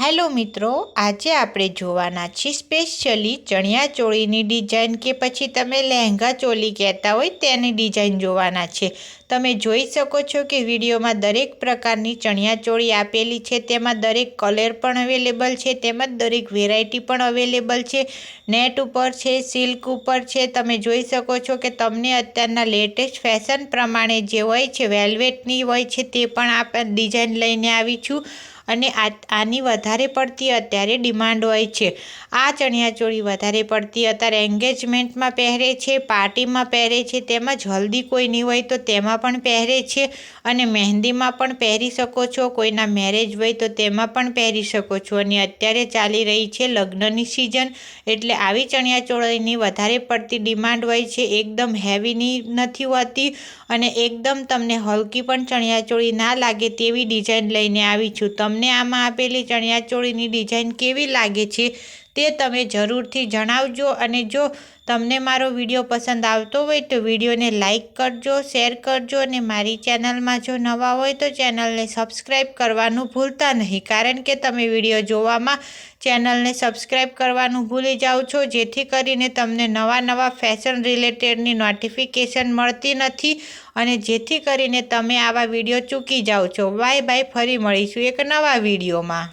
Hello मित्रों, आज आपणे जोवाना छे स्पेशली चणिया चोळीनी डिजाइन के पछी तमे लहेंगा चोली कहेता होय तेनी डिजाइन जोवाना छे। तमे जोई शको छो कि विडियो में दरेक प्रकारनी चणिया चोळी आपेली छे, तेमां दरेक कलर पण अवेलेबल छे, तेमां दरेक वेरायटी पण अवेलेबल छे। नेट उपर छे, सिल्क उपर छे। तमे जोई शको छो कि तमने अत्यारना लेटेस्ट फैशन प्रमाणे जे होय छे वेल्वेटनी होय छे ते पण आ डिजाइन लईने आवी छुं અને આની વધારે પડતી અત્યારે ડિમાન્ડ હોય છે। આ ચણિયાચોળી વધારે પડતી અત્યારે એન્ગેજમેન્ટમાં પહેરે છે, પાર્ટીમાં પહેરે છે, તેમજ હલ્દી કોઈની હોય તો તેમાં પણ પહેરે છે અને મહેંદીમાં પણ પહેરી શકો છો। કોઈના મેરેજ હોય તો તેમાં પણ પહેરી શકો છો। અને અત્યારે ચાલી રહી છે લગ્નની સિઝન, એટલે આવી ચણિયાચોળીની વધારે પડતી ડિમાન્ડ હોય છે। એકદમ હેવીની નથી હોતી અને એકદમ તમને હલકી પણ ચણિયાચોળી ના લાગે તેવી ડિઝાઇન લઈને આવી છું। તમને આમાં આપેલી ચણિયાચોળીની ડિઝાઇન કેવી લાગે છે તે તમે જરૂરથી જણાવજો। અને જો તમને મારો વિડીયો પસંદ આવતો હોય તો વિડીયોને લાઇક કરજો, શેર કરજો અને મારી ચેનલમાં જો નવા હોય તો ચેનલને સબસ્ક્રાઈબ કરવાનું ભૂલતા નહીં, કારણ કે તમે વિડીયો જોવામાં ચેનલને સબસ્ક્રાઈબ કરવાનું ભૂલી જાઓ છો, જેથી કરીને તમને નવા ફેશન રિલેટેડની નોટિફિકેશન મળતી નથી અને જેથી કરીને તમે આવા વિડીયો ચૂકી જાઓ છો। બાય બાય, ફરી મળીશું એક નવા વિડીયોમાં।